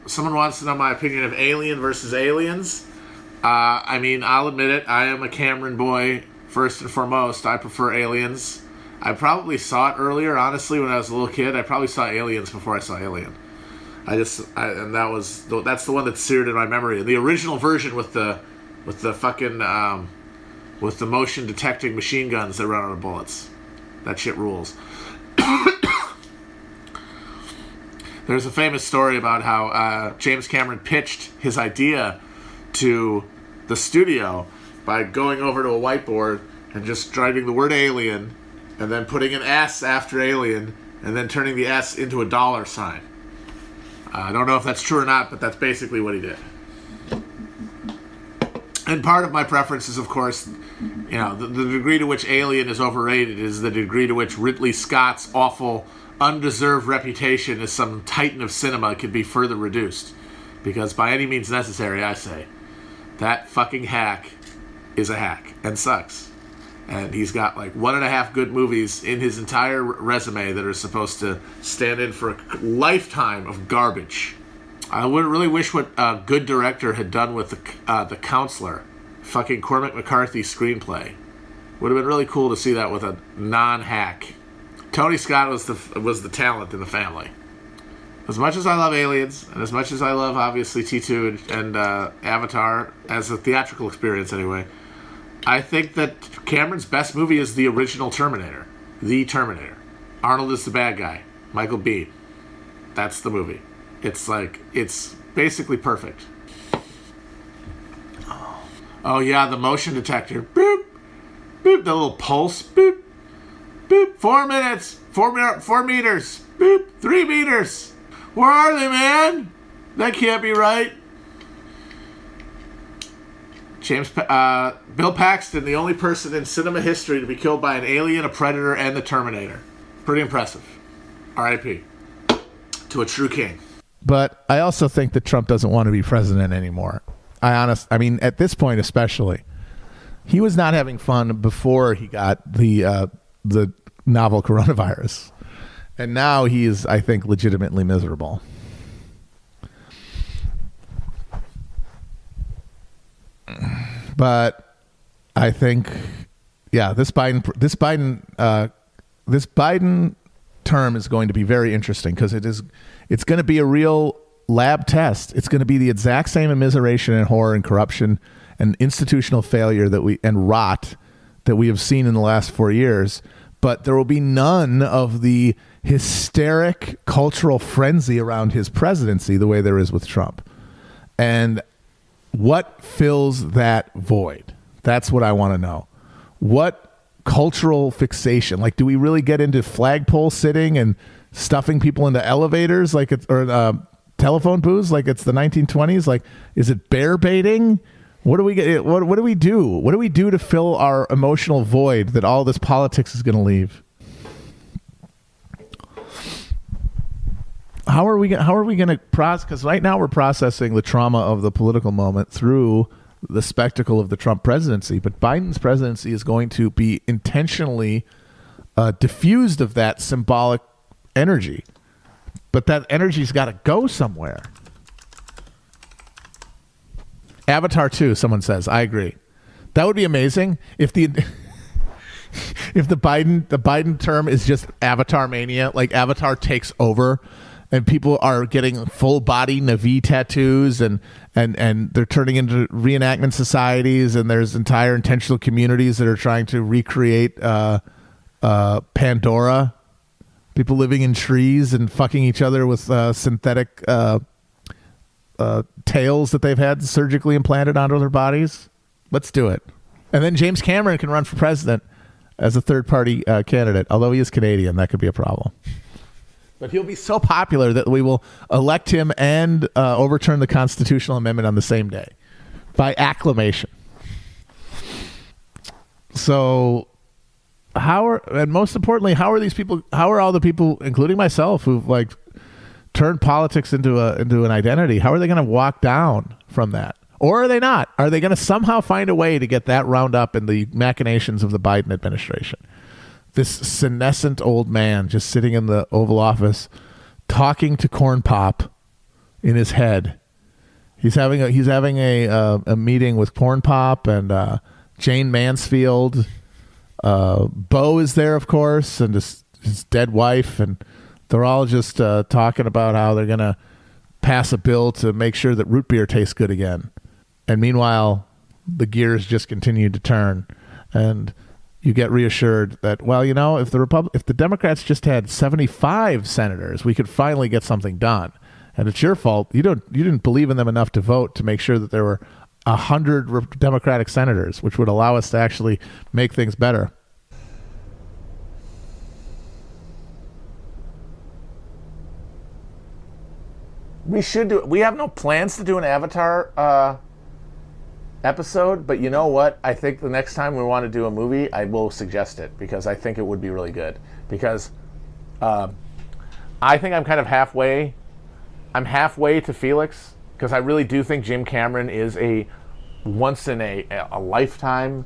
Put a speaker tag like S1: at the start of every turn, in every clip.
S1: Someone wants to know my opinion of Alien versus Aliens. I mean, I'll admit it. I am a Cameron boy, first and foremost. I prefer Aliens. I probably saw it earlier, honestly, when I was a little kid. I probably saw Aliens before I saw Alien. That's the one that's seared in my memory. The original version with the fucking with the motion detecting machine guns that run out of bullets. That shit rules. There's a famous story about how James Cameron pitched his idea to the studio by going over to a whiteboard and just writing the word alien and then putting an S after alien and then turning the S into a dollar sign. I don't know if that's true or not, but that's basically what he did. And part of my preference is, of course, you know, the degree to which Alien is overrated is the degree to which Ridley Scott's awful, undeserved reputation as some titan of cinema could be further reduced. Because by any means necessary, I say, that fucking hack is a hack and sucks. And he's got like 1.5 good movies in his entire resume that are supposed to stand in for a lifetime of garbage. I would really wish what a good director had done with the Counselor, fucking Cormac McCarthy screenplay. Would have been really cool to see that with a non-hack. Tony Scott was the talent in the family. As much as I love Aliens, and as much as I love, obviously, T2 and Avatar, as a theatrical experience anyway, I think that Cameron's best movie is the original Terminator. The Terminator. Arnold is the bad guy. Michael Biehn. That's the movie. It's basically perfect. Oh yeah, the motion detector. Boop. Boop. The little pulse. Boop. Boop. 4 minutes. 4 meters. Boop. 3 meters. Where are they, man? That can't be right. Bill Paxton, the only person in cinema history to be killed by an alien, a predator, and the Terminator. Pretty impressive. R.I.P. to a true king.
S2: But I also think that Trump doesn't want to be president anymore. I mean, at this point especially, he was not having fun before he got the novel coronavirus, and now he is, I think, legitimately miserable. But I think, yeah, this Biden term is going to be very interesting because it's going to be a real lab test. It's going to be the exact same immiseration and horror and corruption and institutional failure and rot that we have seen in the last 4 years. But there will be none of the hysteric cultural frenzy around his presidency the way there is with Trump. And what fills that void? That's what I want to know. What cultural fixation? Like, do we really get into flagpole sitting and stuffing people into elevators like it's, or telephone booths like it's the 1920s? Like, is it bear baiting? What do we get? What do we do? What do we do to fill our emotional void that all this politics is going to leave? How are we going to process? Because right now we're processing the trauma of the political moment through the spectacle of the Trump presidency. But Biden's presidency is going to be intentionally diffused of that symbolic energy. But that energy's got to go somewhere. Avatar 2, someone says. I agree. That would be amazing if the Biden term is just Avatar mania, like Avatar takes over and people are getting full body Na'vi tattoos and they're turning into reenactment societies, and there's entire intentional communities that are trying to recreate Pandora. People living in trees and fucking each other with synthetic tails that they've had surgically implanted onto their bodies. Let's do it. And then James Cameron can run for president as a third-party candidate. Although he is Canadian, that could be a problem. But he'll be so popular that we will elect him and overturn the constitutional amendment on the same day by acclamation. So most importantly, how are all the people, including myself, who've like turned politics into an identity, how are they going to walk down from that? Or are they not? Are they going to somehow find a way to get that wound up in the machinations of the Biden administration? This senescent old man just sitting in the Oval Office talking to Corn Pop in his head. He's having a meeting with Corn Pop and Jane Mansfield. Bo is there, of course, and his dead wife, and they're all just talking about how they're gonna pass a bill to make sure that root beer tastes good again. And meanwhile, the gears just continue to turn, and you get reassured that, well, you know, if the Democrats just had 75 senators, we could finally get something done. And it's your fault. You didn't believe in them enough to vote to make sure that there were 100 Democratic senators, which would allow us to actually make things better.
S1: We have no plans to do an Avatar episode, but you know what? I think the next time we want to do a movie, I will suggest it, because I think it would be really good. Because I think I'm kind of halfway. I'm halfway to Felix, because I really do think Jim Cameron is a once in a lifetime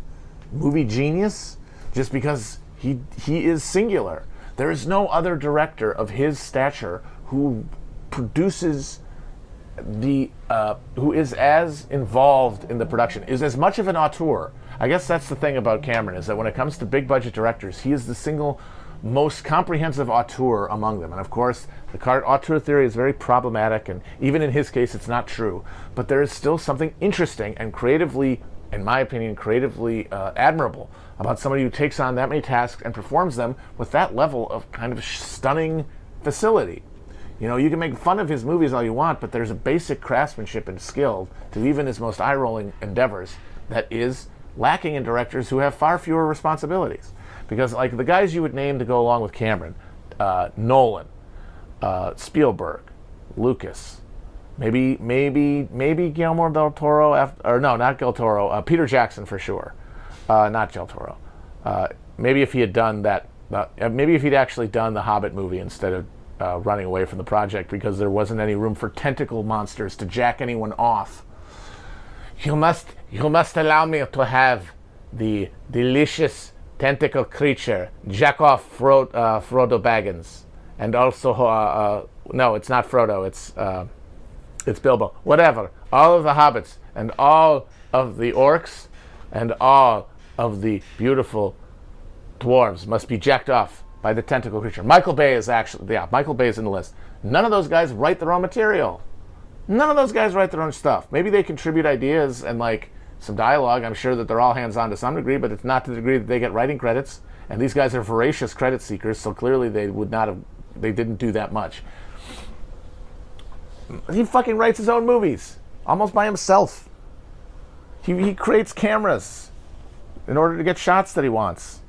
S1: movie genius, just because he is singular. There is no other director of his stature who produces who is as involved in the production, is as much of an auteur. I guess that's the thing about Cameron, is that when it comes to big budget directors, he is the single most comprehensive auteur among them. And of course, the auteur theory is very problematic, and even in his case, it's not true. But there is still something interesting and creatively, in my opinion, creatively admirable about somebody who takes on that many tasks and performs them with that level of kind of stunning facility. You know, you can make fun of his movies all you want, but there's a basic craftsmanship and skill to even his most eye-rolling endeavors that is lacking in directors who have far fewer responsibilities. Because, like, the guys you would name to go along with Cameron, Nolan, Spielberg, Lucas, maybe Guillermo del Toro, or no, not Del Toro, Peter Jackson for sure, not Del Toro. Maybe if he had done that, maybe if he'd actually done the Hobbit movie instead of running away from the project because there wasn't any room for tentacle monsters to jack anyone off. You must allow me to have the delicious tentacle creature jack off Frodo Baggins, and also no, it's not Frodo, it's Bilbo. Whatever. All of the hobbits and all of the orcs and all of the beautiful dwarves must be jacked off by the tentacle creature. Michael Bay is Michael Bay is in the list. None of those guys write their own material. None of those guys write their own stuff. Maybe they contribute ideas and like some dialogue. I'm sure that they're all hands-on to some degree, but it's not to the degree that they get writing credits. And these guys are voracious credit seekers, so clearly they didn't do that much. He fucking writes his own movies, almost by himself. He creates cameras in order to get shots that he wants.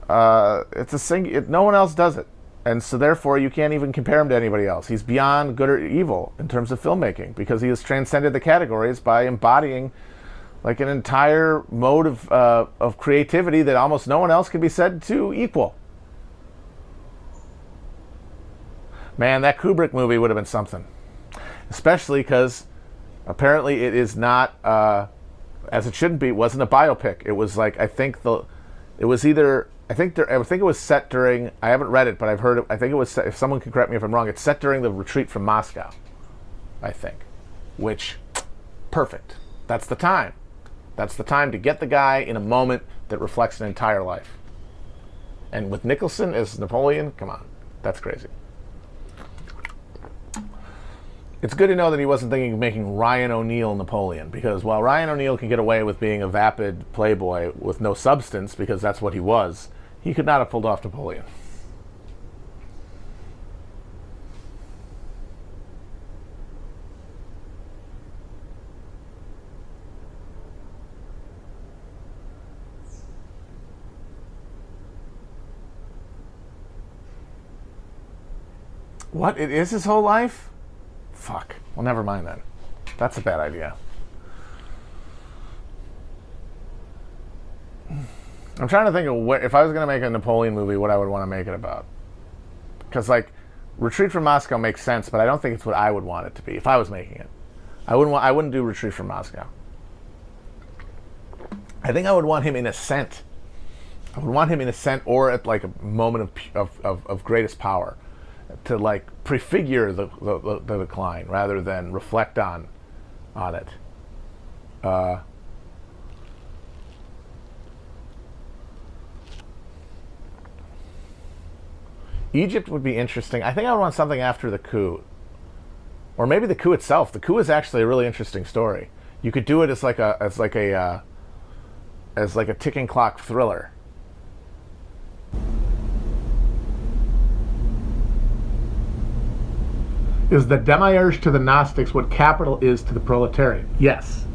S1: No one else does it. And so therefore you can't even compare him to anybody else. He's beyond good or evil in terms of filmmaking, because he has transcended the categories by embodying like an entire mode of creativity that almost no one else can be said to equal. Man, that Kubrick movie would have been something. Especially because apparently it is not, as it shouldn't be, it wasn't a biopic. It was like, I think it was set during, I haven't read it, but I've heard it, I think it was set, if someone can correct me if I'm wrong, it's set during the retreat from Moscow, I think. Which, perfect. That's the time. That's the time to get the guy in a moment that reflects an entire life. And with Nicholson as Napoleon, come on, that's crazy. It's good to know that he wasn't thinking of making Ryan O'Neal Napoleon, because while Ryan O'Neal can get away with being a vapid playboy with no substance, because that's what he was, he could not have pulled off Napoleon. What? It is his whole life? Fuck. Well, never mind then. That's a bad idea. I'm trying to think of if I was going to make a Napoleon movie, what I would want to make it about. Because, like, Retreat from Moscow makes sense, but I don't think it's what I would want it to be if I was making it. I wouldn't do Retreat from Moscow. I think I would want him in Ascent. I would want him in Ascent, or at like a moment of greatest power.
S2: to like prefigure the decline rather than reflect on it. Egypt would be interesting. I think I would want something after the coup, or maybe the coup itself. The coup is actually a really interesting story. You could do it as like a ticking clock thriller. Is the demiurge to the Gnostics what capital is to the proletariat? Yes.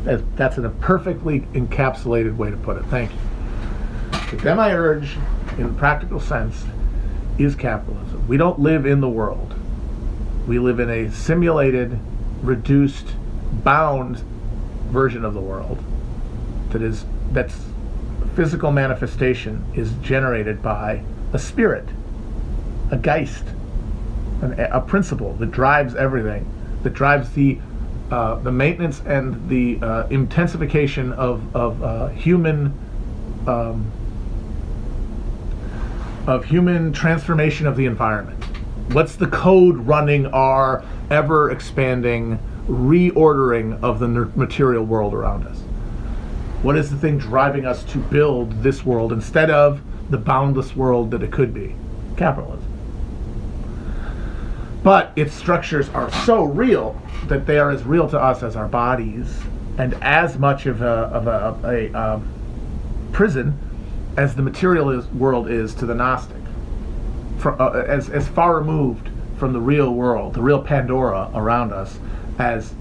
S2: That's a perfectly encapsulated way to put it. Thank you. The demiurge, in the practical sense, is capitalism. We don't live in the world. We live in a simulated, reduced, bound version of the world that's physical manifestation is generated by a spirit, a Geist, a principle that drives everything, that drives the maintenance and the intensification of human transformation of the environment. What's the code running our ever expanding reordering of the material world around us? What is the thing driving us to build this world instead of the boundless world that it could be? Capitalism. But its structures are so real that they are as real to us as our bodies, and as much of a prison as the material world is to the Gnostic. As far removed from the real world, the real Pandora around us, as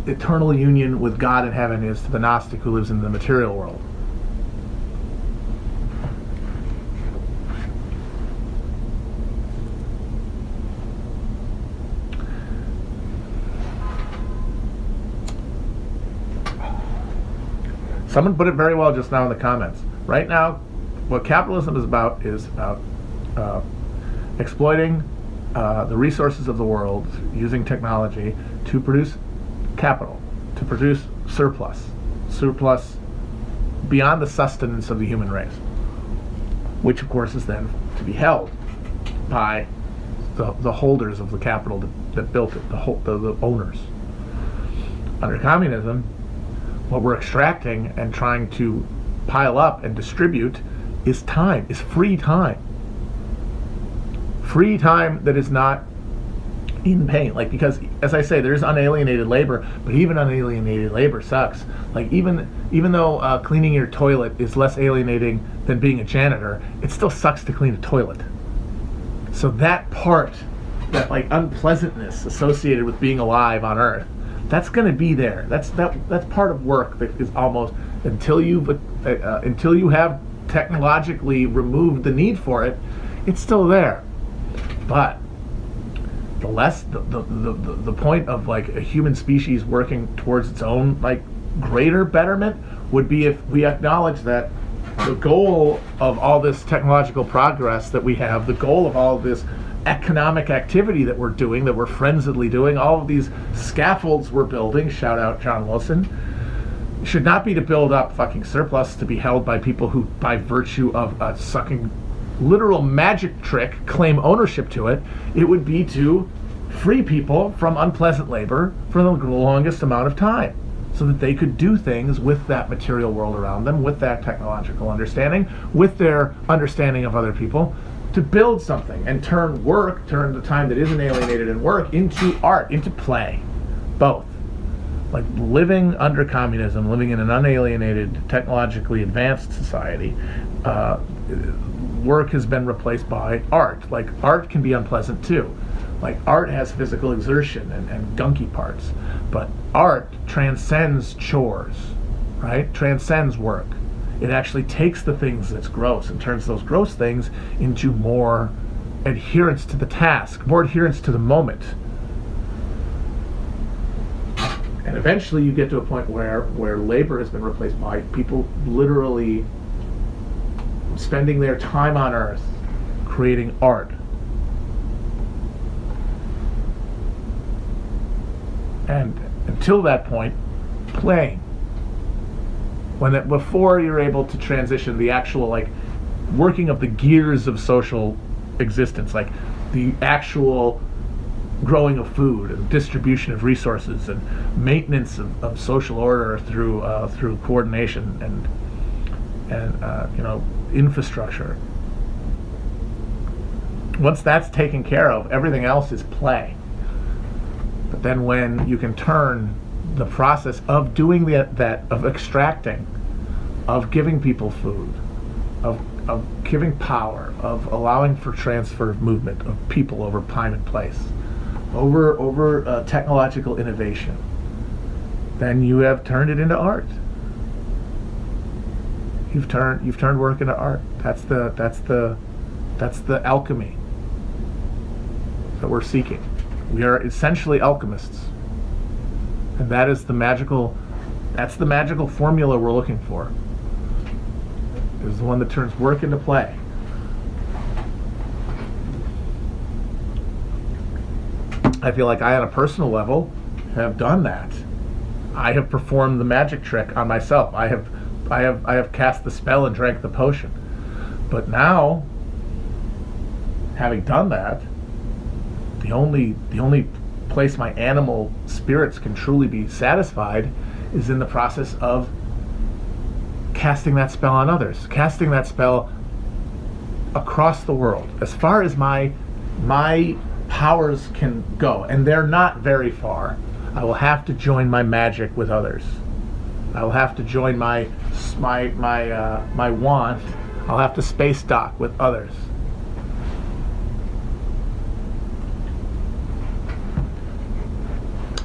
S2: eternal union with God in heaven is to the Gnostic who lives in the material world. Someone put it very well just now in the comments. Right now, what capitalism is about exploiting the resources of the world using technology to produce capital, to produce surplus beyond the sustenance of the human race, which of course is then to be held by the holders of the capital that built it, the owners. Under communism, what we're extracting and trying to pile up and distribute is time, is free time. Free time that is not in pain. Like, because, as I say, there's unalienated labor, but even unalienated labor sucks. Like, even though cleaning your toilet is less alienating than being a janitor, it still sucks to clean a toilet. So that part, that like unpleasantness associated with being alive on Earth, that's going to be there. That's part of work that is almost, until you have technologically removed the need for it, it's still there. But the point of like a human species working towards its own like greater betterment would be if we acknowledge that the goal of all this technological progress that we have, the goal of all of this economic activity that we're doing, that we're frenziedly doing, all of these scaffolds we're building, shout out John Wilson, should not be to build up fucking surplus to be held by people who, by virtue of a sucking literal magic trick, claim ownership to it. It would be to free people from unpleasant labor for the longest amount of time, so that they could do things with that material world around them, with that technological understanding, with their understanding of other people, to build something and turn the time that isn't alienated in work into art, into play, both. Like living under communism, living in an unalienated, technologically advanced society, work has been replaced by art. Like art can be unpleasant too. Like art has physical exertion and gunky parts, but art transcends chores, right? Transcends work. It actually takes the things that's gross and turns those gross things into more adherence to the task, more adherence to the moment. And eventually you get to a point where labor has been replaced by people literally spending their time on Earth creating art. And until that point, playing. Before you're able to transition the actual like working of the gears of social existence, like the actual growing of food and distribution of resources and maintenance of social order through coordination and infrastructure. Once that's taken care of, everything else is play. But then when you can turn the process of doing that of extracting, of giving people food, of giving power, of allowing for transfer of movement of people over time and place, over technological innovation, then you have turned it into art. You've turned work into art. That's the alchemy that we're seeking. We are essentially alchemists, and that's the magical formula we're looking for. It's the one that turns work into play. I feel like I, on a personal level, have done that. I have performed the magic trick on myself. I have cast the spell and drank the potion. But now, having done that, the only place my animal spirits can truly be satisfied is in the process of casting that spell on others, casting that spell across the world, as far as my powers can go, and they're not very far. I will have to join my magic with others. I will have to join my wand. I'll have to space dock with others.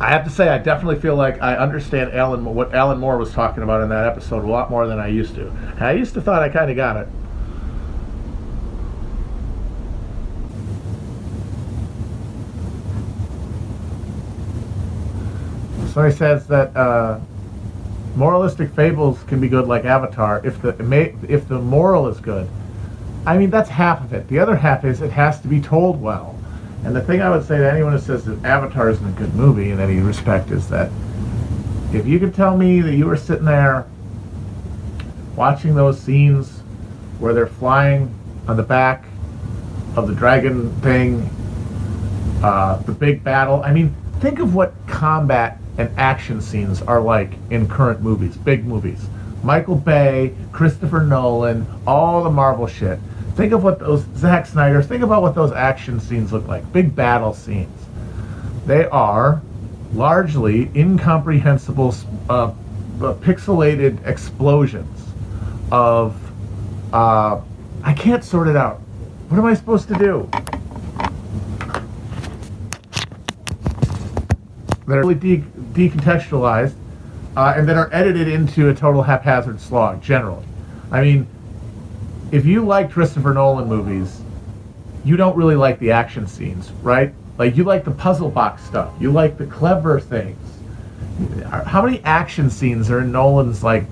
S2: I have to say, I definitely feel like I understand what Alan Moore was talking about in that episode a lot more than I used to. And I used to thought I kind of got it. So he says that moralistic fables can be good like Avatar if the moral is good. I mean, that's half of it. The other half is it has to be told well. And the thing I would say to anyone who says that Avatar isn't a good movie in any respect is that if you could tell me that you were sitting there watching those scenes where they're flying on the back of the dragon thing, the big battle. I mean, think of what combat and action scenes are like in current movies, big movies. Michael Bay, Christopher Nolan, all the Marvel shit. Think of what those, Zack Snyder, think about what those action scenes look like, big battle scenes. They are largely incomprehensible, pixelated explosions of, I can't sort it out. What am I supposed to do? That are really decontextualized and that are edited into a total haphazard slog, generally. I mean, if you like Christopher Nolan movies, you don't really like the action scenes, right? Like, you like the puzzle box stuff. You like the clever things. How many action scenes are in Nolan's, like,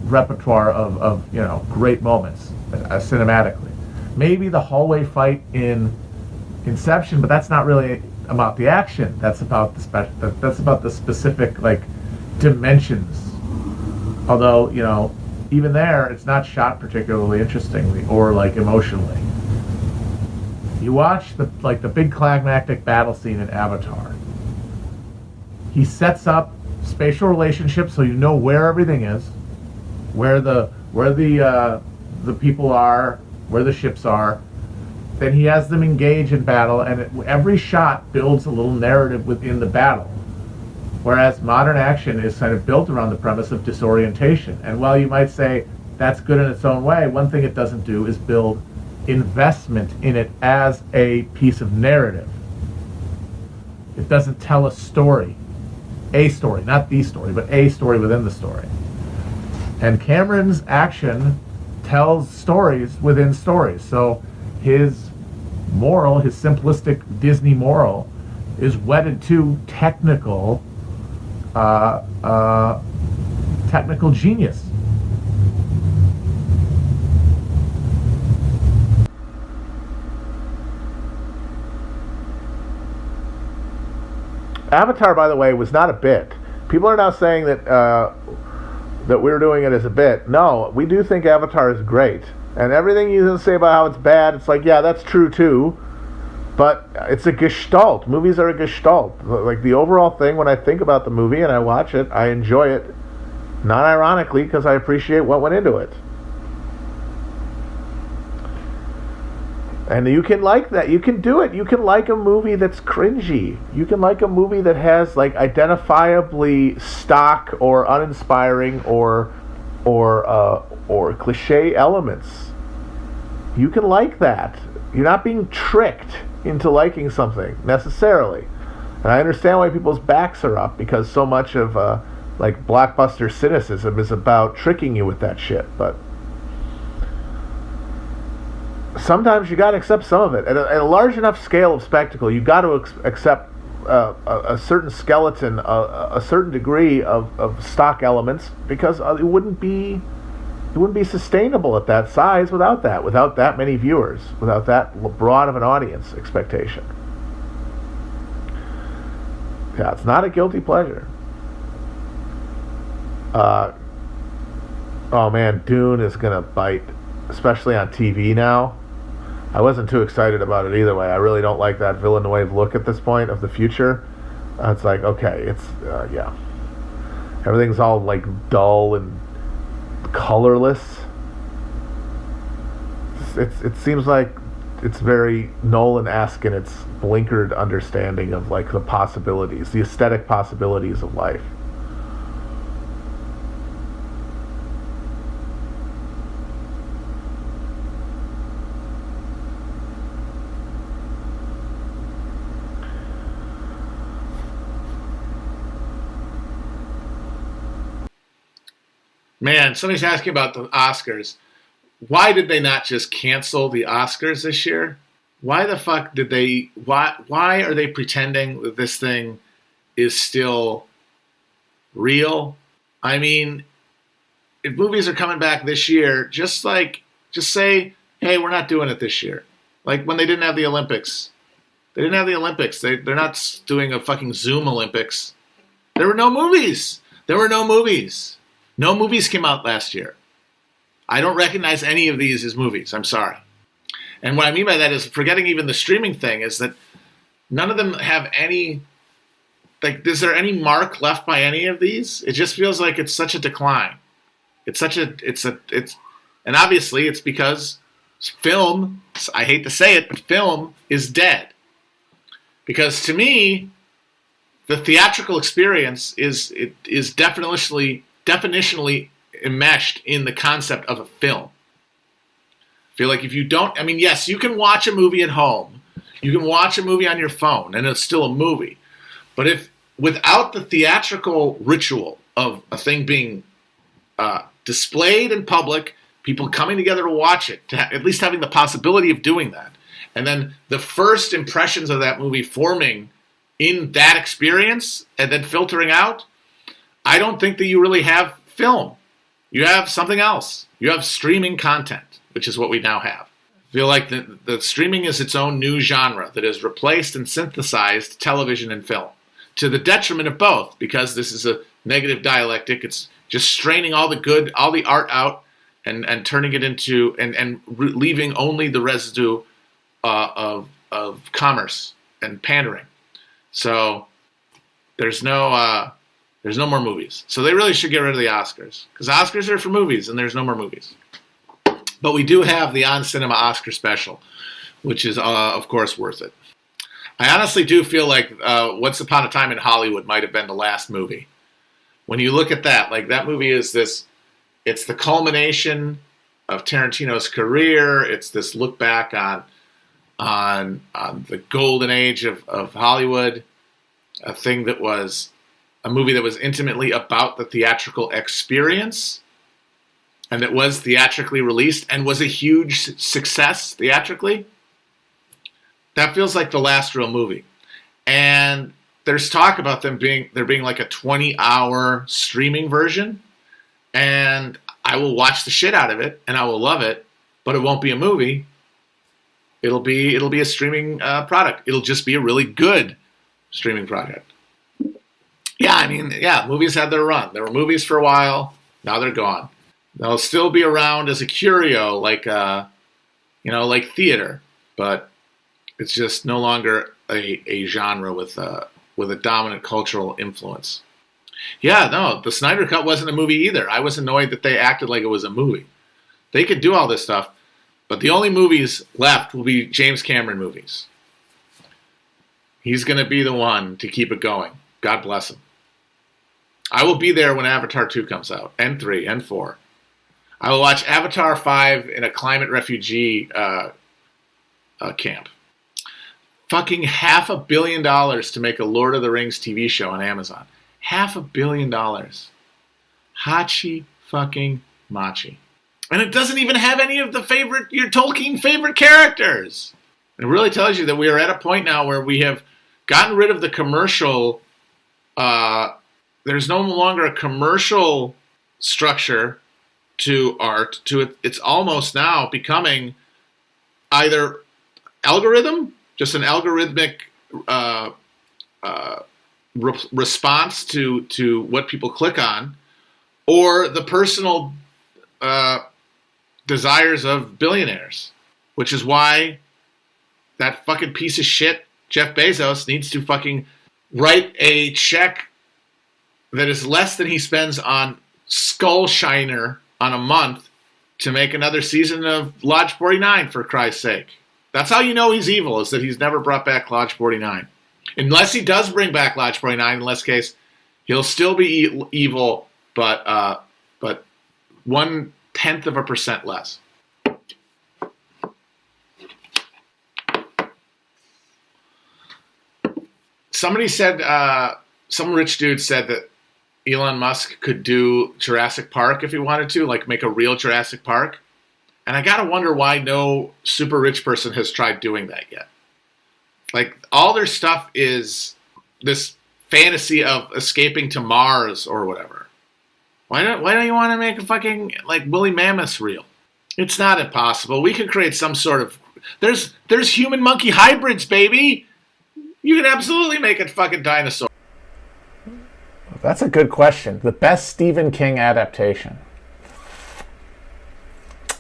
S2: repertoire of great moments, cinematically? Maybe the hallway fight in Inception, but that's not really about the action. That's about the specific, like, dimensions. Although, even there, it's not shot particularly interestingly or, like, emotionally. You watch the big climactic battle scene in Avatar. He sets up spatial relationships so you know where everything is, where the people are, where the ships are. Then he has them engage in battle, and every shot builds a little narrative within the battle. Whereas modern action is kind of built around the premise of disorientation. And while you might say that's good in its own way, one thing it doesn't do is build investment in it as a piece of narrative. It doesn't tell a story, not the story, but a story within the story. And Cameron's action tells stories within stories. So his moral, his simplistic Disney moral, is wedded to technical genius. Avatar, by the way, was not a bit. People are now saying that that we're doing it as a bit. No, we do think Avatar is great. And everything you say about how it's bad, it's like, yeah, that's true too. But it's a gestalt. Movies are a gestalt. Like the overall thing, when I think about the movie and I watch it, I enjoy it, not ironically, because I appreciate what went into it. And you can like that. You can do it. You can like a movie that's cringy. You can like a movie that has like identifiably stock or uninspiring or cliche elements. You can like that. You're not being tricked into liking something necessarily. And I understand why people's backs are up, because so much of like blockbuster cynicism is about tricking you with that shit. But sometimes you got to accept some of it. At a large enough scale of spectacle, you got to accept a certain skeleton, a certain degree of stock elements, because it wouldn't be sustainable at that size without that many viewers, without that broad of an audience expectation. Yeah, it's not a guilty pleasure. Oh man, Dune is gonna bite, especially on TV now. I wasn't too excited about it either way. I really don't like that Villeneuve look at this point of the future. It's like, okay, it's yeah, everything's all like dull and colorless. It seems like it's very Nolan-esque in its blinkered understanding of like the possibilities, the aesthetic possibilities of life.
S1: Man, somebody's asking about the Oscars. Why did they not just cancel the Oscars this year? Why the fuck did they... Why are they pretending that this thing is still real? I mean, if movies are coming back this year, just say, hey, we're not doing it this year. Like when they didn't have the Olympics. They didn't have the Olympics. They're not doing a fucking Zoom Olympics. There were no movies. No movies came out last year. I don't recognize any of these as movies. I'm sorry. And what I mean by that is, forgetting even the streaming thing, is that none of them have any, like, is there any mark left by any of these? It just feels like it's such a decline. And obviously it's because film, I hate to say it, but film is dead. Because to me, the theatrical experience is definitionally enmeshed in the concept of a film. I feel like if you don't, I mean, yes, you can watch a movie at home. You can watch a movie on your phone, and it's still a movie. But if without the theatrical ritual of a thing being displayed in public, people coming together to watch it, at least having the possibility of doing that, and then the first impressions of that movie forming in that experience and then filtering out, I don't think that you really have film. You have something else. You have streaming content, which is what we now have. I feel like the streaming is its own new genre that has replaced and synthesized television and film, to the detriment of both, because this is a negative dialectic. It's just straining all the art out and turning it into, and leaving only the residue of commerce and pandering. So there's no more movies. So they really should get rid of the Oscars, because Oscars are for movies and there's no more movies. But we do have the On Cinema Oscar special, which is, of course, worth it. I honestly do feel like Once Upon a Time in Hollywood might have been the last movie. When you look at that, like, that movie is this, it's the culmination of Tarantino's career. It's this look back on the golden age of Hollywood, a thing that was a movie that was intimately about the theatrical experience, and that was theatrically released and was a huge success theatrically. That feels like the last real movie. And there's talk about there being like a 20-hour streaming version, and I will watch the shit out of it and I will love it, but it won't be a movie. It'll be a streaming product. It'll just be a really good streaming product. Yeah, I mean, yeah, movies had their run. There were movies for a while. Now they're gone. They'll still be around as a curio, like theater. But It's just no longer a genre with a dominant cultural influence. Yeah, no, the Snyder Cut wasn't a movie either. I was annoyed that they acted like it was a movie. They could do all this stuff, but the only movies left will be James Cameron movies. He's going to be the one to keep it going. God bless him. I will be there when Avatar 2 comes out, and 3, and 4. I will watch Avatar 5 in a climate refugee camp. Fucking $500 million to make a Lord of the Rings TV show on Amazon. $500 million. Hachi fucking machi. And it doesn't even have any of your Tolkien favorite characters. It really tells you that we are at a point now where we have gotten rid of the commercial. There's no longer a commercial structure to art. It's almost now becoming either algorithm, just an algorithmic response to what people click on, or the personal desires of billionaires, which is why that fucking piece of shit Jeff Bezos needs to fucking write a check that is less than he spends on Skull Shiner on a month to make another season of Lodge 49, for Christ's sake. That's how you know he's evil, is that he's never brought back Lodge 49. Unless he does bring back Lodge 49, in this case, he'll still be evil, but 0.1% less. Somebody said, some rich dude said that Elon Musk could do Jurassic Park if he wanted to, like make a real Jurassic Park. And I gotta wonder why no super rich person has tried doing that yet. Like, all their stuff is this fantasy of escaping to Mars or whatever. Why don't you want to make a fucking, like, Woolly Mammoths real? It's not impossible. We could create some sort of... There's human-monkey hybrids, baby! You can absolutely make a fucking dinosaur.
S2: That's a good question. The best Stephen King adaptation.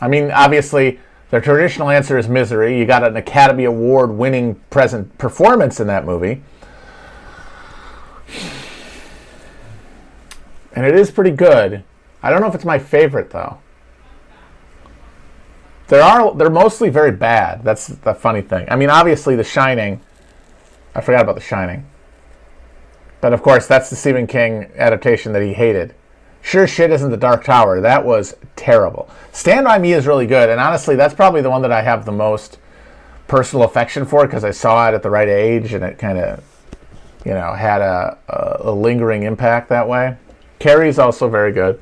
S2: I mean, obviously, the traditional answer is Misery. You got an Academy Award-winning present performance in that movie. And it is pretty good. I don't know if it's my favorite, though. They're mostly very bad. That's the funny thing. I mean, obviously, The Shining. I forgot about The Shining. But, of course, that's the Stephen King adaptation that he hated. Sure Shit Isn't The Dark Tower. That was terrible. Stand By Me is really good. And, honestly, that's probably the one that I have the most personal affection for, because I saw it at the right age, and it kind of, had a lingering impact that way. Carrie's also very good.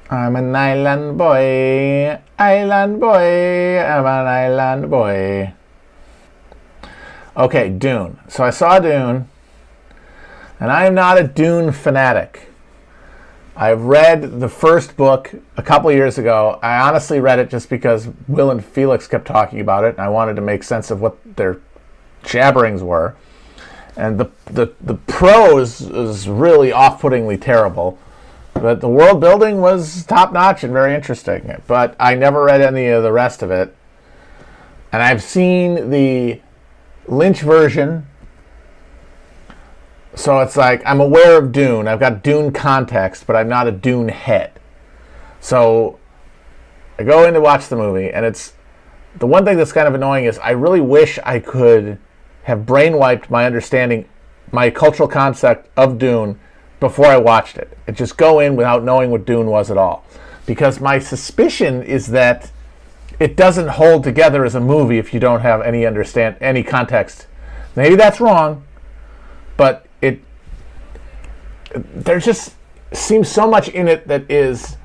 S2: I'm an island boy, I'm an island boy. Okay, Dune. So I saw Dune, and I am not a Dune fanatic. I've read the first book a couple years ago. I honestly read it just because Will and Felix kept talking about it, and I wanted to make sense of what their jabberings were. And the prose is really off-puttingly terrible. But the world building was top-notch and very interesting. But I never read any of the rest of it. And I've seen the Lynch version. So it's like, I'm aware of Dune. I've got Dune context, but I'm not a Dune head. So I go in to watch the movie, and it's... The one thing that's kind of annoying is I really wish I could have brainwiped my understanding, my cultural concept of Dune before I watched it. And just go in without knowing what Dune was at all. Because my suspicion is that it doesn't hold together as a movie if you don't have any context. Maybe that's wrong, but there just seems so much in it that is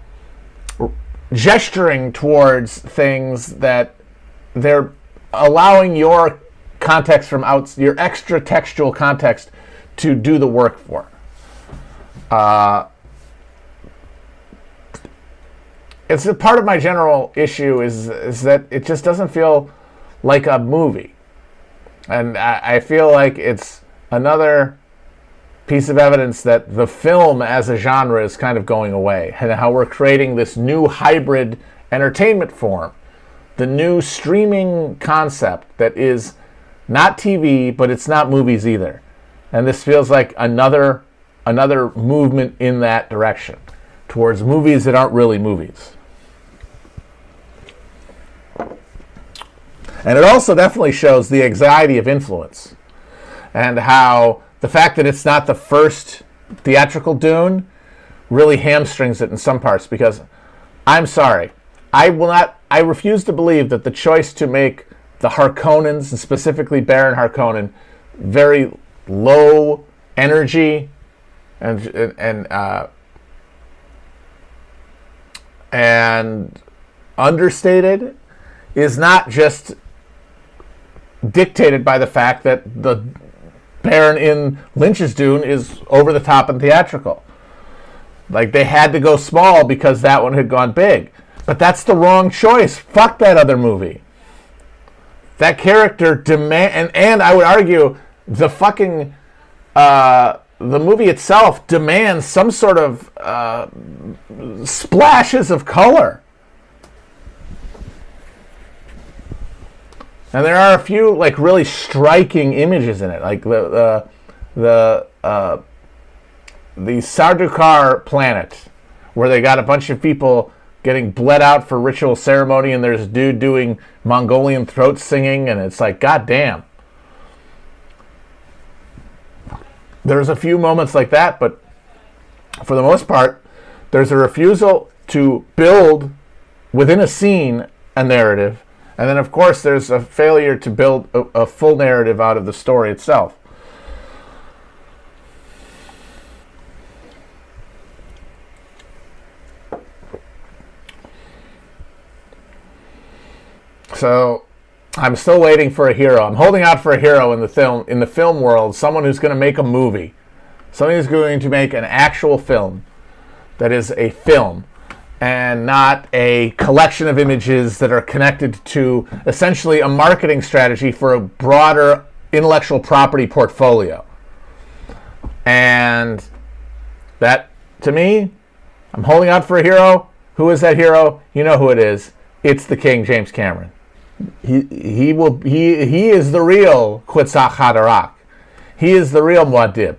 S2: gesturing towards things that they're allowing your context from your extra textual context to do the work for. It's a part of my general issue is that it just doesn't feel like a movie. And I feel like it's another piece of evidence that the film as a genre is kind of going away, and how we're creating this new hybrid entertainment form, the new streaming concept that is not TV, but it's not movies either. And this feels like another movement in that direction, towards movies that aren't really movies. And it also definitely shows the anxiety of influence, and how the fact that it's not the first theatrical Dune really hamstrings it in some parts, because I'm sorry, I refuse to believe that the choice to make the Harkonnens, and specifically Baron Harkonnen, very low energy and understated, is not just dictated by the fact that the Baron in Lynch's Dune is over the top and theatrical. Like, they had to go small because that one had gone big. But that's the wrong choice. Fuck that other movie. That character and I would argue the fucking the movie itself demands some sort of splashes of color. And there are a few like really striking images in it, like the Sardaukar planet, where they got a bunch of people getting bled out for ritual ceremony, and there's a dude doing Mongolian throat singing, and it's like, goddamn. There's a few moments like that, but for the most part, there's a refusal to build within a scene a narrative. And then, of course, there's a failure to build a full narrative out of the story itself. So, I'm still waiting for a hero. I'm holding out for a hero in the film world, someone who's going to make a movie, someone who's going to make an actual film that is a film, and not a collection of images that are connected to essentially a marketing strategy for a broader intellectual property portfolio. And that, to me, I'm holding out for a hero. Who is that hero? You know who it is. It's the King, James Cameron. He is the real Kwitzhak Haderach. He is the real Muad'Dib.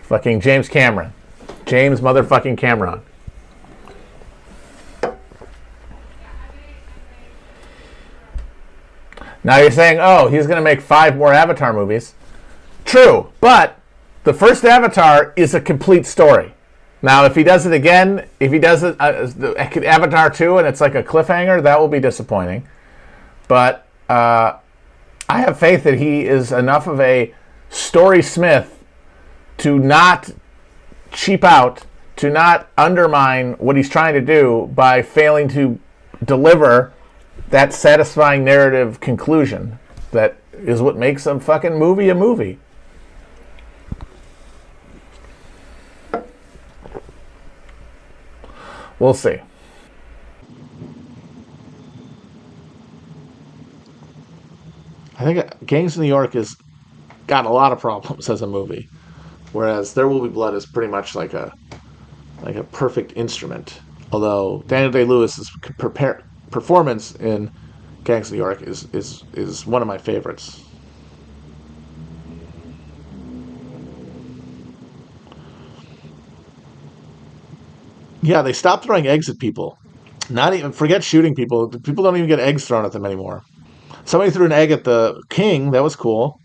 S2: Fucking James Cameron. James motherfucking Cameron. Now you're saying, oh, he's going to make 5 more Avatar movies. True, but the first Avatar is a complete story. Now, if he does it again, if he does it Avatar 2 and it's like a cliffhanger, that will be disappointing. But I have faith that he is enough of a story smith to not cheap out, to not undermine what he's trying to do by failing to deliver that satisfying narrative conclusion that is what makes a fucking movie a movie. We'll see. I think Gangs of New York has got a lot of problems as a movie, whereas There Will Be Blood is pretty much like a perfect instrument. Although Daniel Day-Lewis's performance in Gangs of New York is one of my favorites. Yeah, they stopped throwing eggs at people. Not even forget shooting people. People don't even get eggs thrown at them anymore. Somebody threw an egg at the king. That was cool.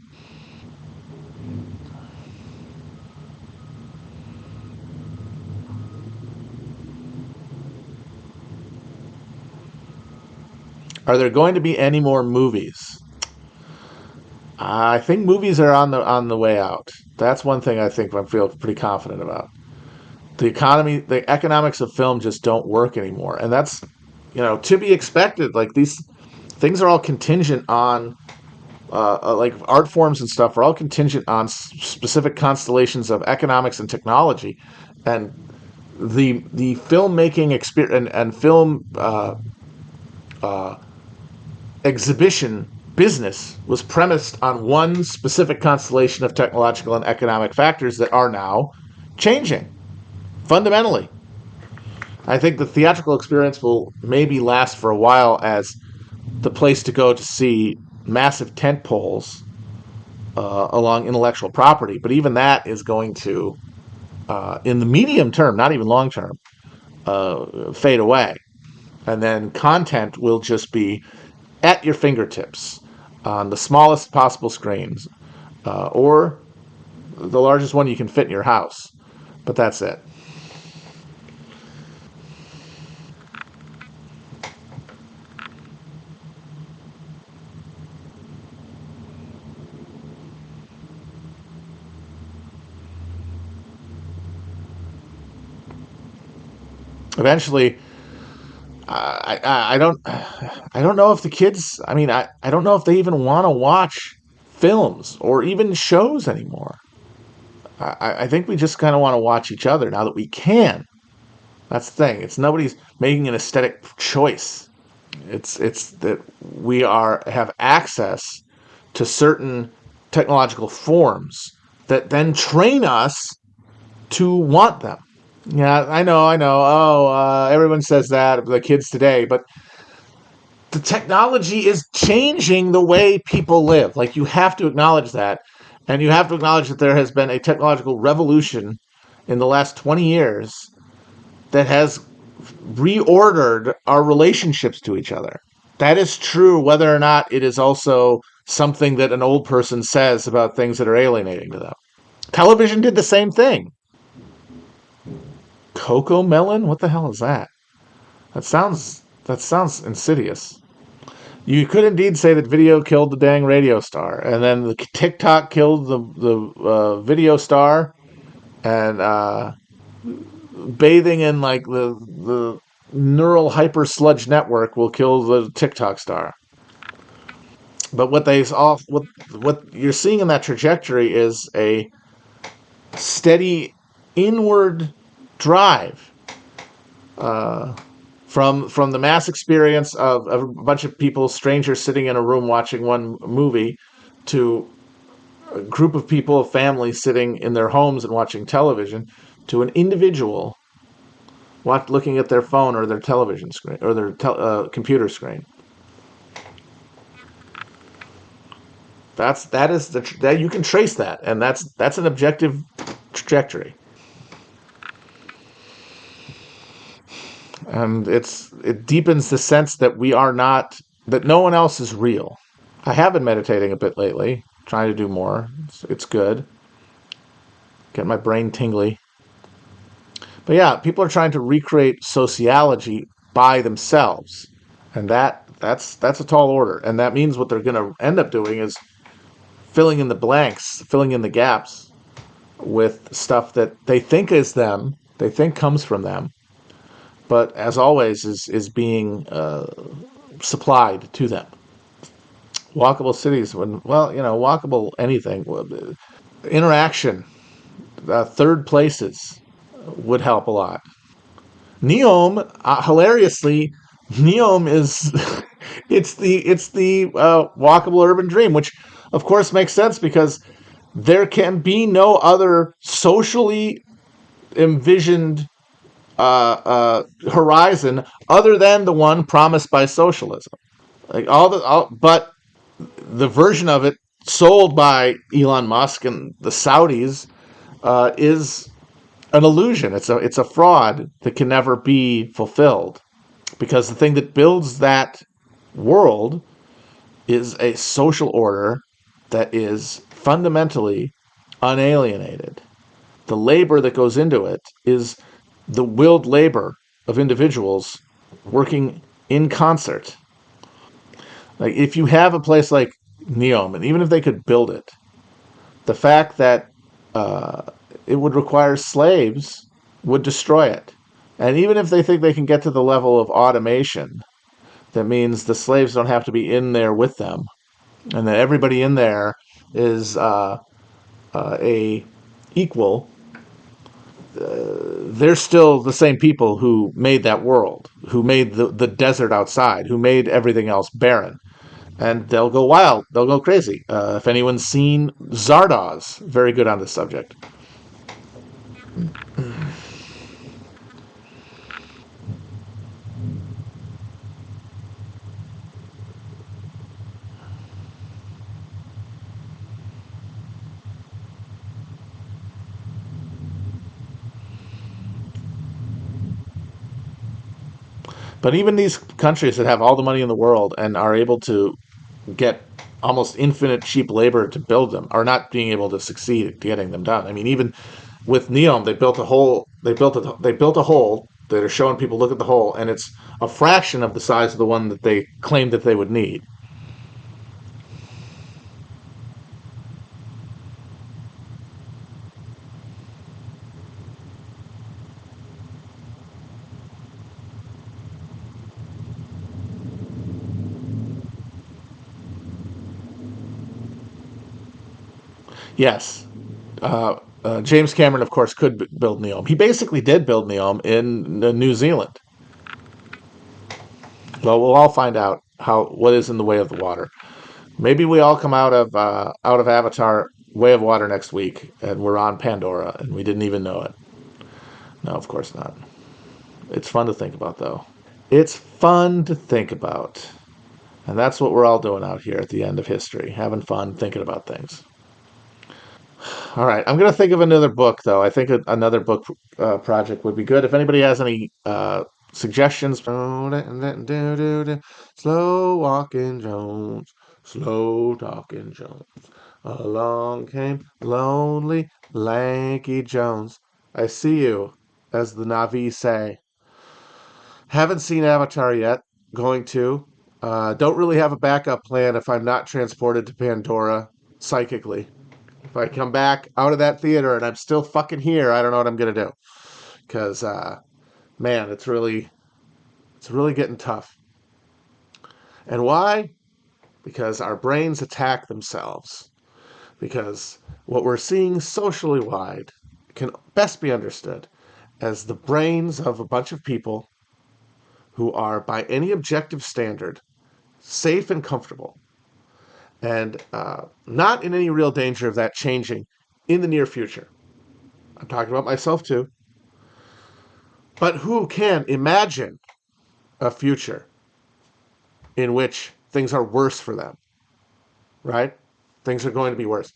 S2: Are there going to be any more movies? I think movies are on the way out. That's one thing I think I feel pretty confident about. The economics of film just don't work anymore, and that's to be expected. Like, these things are all contingent on like art forms and stuff are all contingent on specific constellations of economics and technology, and the filmmaking experience and film exhibition
S1: business was premised on one specific constellation of technological and economic factors that are now changing fundamentally. I think the theatrical experience will maybe last for a while as the place to go to see massive tent poles along intellectual property. But even that is going to, in the medium term, not even long term, fade away. And then content will just be at your fingertips on the smallest possible screens or the largest one you can fit in your house. But that's it. Eventually, I don't know if the kids. I mean, I don't know if they even want to watch films or even shows anymore. I think we just kind of want to watch each other now that we can. That's the thing. It's nobody's making an aesthetic choice. It's that we have access to certain technological forms that then train us to want them. Yeah, I know. Oh, everyone says that, the kids today, but the technology is changing the way people live. Like, you have to acknowledge that. And you have to acknowledge that there has been a technological revolution in the last 20 years that has reordered our relationships to each other. That is true whether or not it is also something that an old person says about things that are alienating to them. Television did the same thing. Coco Melon? What the hell is that? That sounds insidious. You could indeed say that video killed the dang radio star, and then the TikTok killed the video star, and bathing in like the neural hyper sludge network will kill the TikTok star. But what you're seeing in that trajectory is a steady inward drive from the mass experience of a bunch of people, strangers sitting in a room watching one movie, to a group of people, a family sitting in their homes and watching television, to an individual looking at their phone or their television screen or their computer screen. That you can trace that, and that's an objective trajectory. And it deepens the sense that that no one else is real. I have been meditating a bit lately, trying to do more. It's good. Get my brain tingly. But yeah, people are trying to recreate sociology by themselves. And that's a tall order. And that means what they're going to end up doing is filling in the blanks, filling in the gaps with stuff that they think is them, they think comes from them, but as always is being supplied to them. Walkable cities, walkable anything, interaction, third places would help a lot. Neom, hilariously, Neom is it's the walkable urban dream, which of course makes sense because there can be no other socially envisioned horizon other than the one promised by socialism. Like but the version of it sold by Elon Musk and the Saudis is an illusion. It's a fraud that can never be fulfilled, because the thing that builds that world is a social order that is fundamentally unalienated. The labor that goes into it is the willed labor of individuals working in concert. Like, if you have a place like Neom, and even if they could build it, the fact that it would require slaves would destroy it. And even if they think they can get to the level of automation, that means the slaves don't have to be in there with them, and that everybody in there is a equal. They're still the same people who made that world, who made the desert outside, who made everything else barren. and they'll go wild. They'll go crazy. If anyone's seen Zardoz, very good on this subject. But even these countries that have all the money in the world and are able to get almost infinite cheap labor to build them are not being able to succeed at getting them done. I mean, even with Neom, they built a hole. They built a hole that are showing people look at the hole, and it's a fraction of the size of the one that they claimed that they would need. Yes, James Cameron, of course, could build Neom. He basically did build Neom in New Zealand. Well, we'll all find out how what is in the way of the water. Maybe we all come out of Avatar Way of Water next week, and we're on Pandora, and we didn't even know it. No, of course not. It's fun to think about, though. It's fun to think about, and that's what we're all doing out here at the end of history, having fun thinking about things. All right, I'm gonna think of another book, though. I think another book project would be good. If anybody has any suggestions, slow walking Jones, slow talking Jones. Along came lonely, lanky Jones. I see you, as the Na'vi say. Haven't seen Avatar yet. Going to. Don't really have a backup plan if I'm not transported to Pandora psychically. If I come back out of that theater and I'm still fucking here, I don't know what I'm gonna do. Because man, it's really getting tough. And why? Because our brains attack themselves. Because what we're seeing socially wide can best be understood as the brains of a bunch of people who are, by any objective standard, safe and comfortable, and not in any real danger of that changing in the near future. I'm talking about myself too. But who can imagine a future in which things are worse for them, right? Things are going to be worse.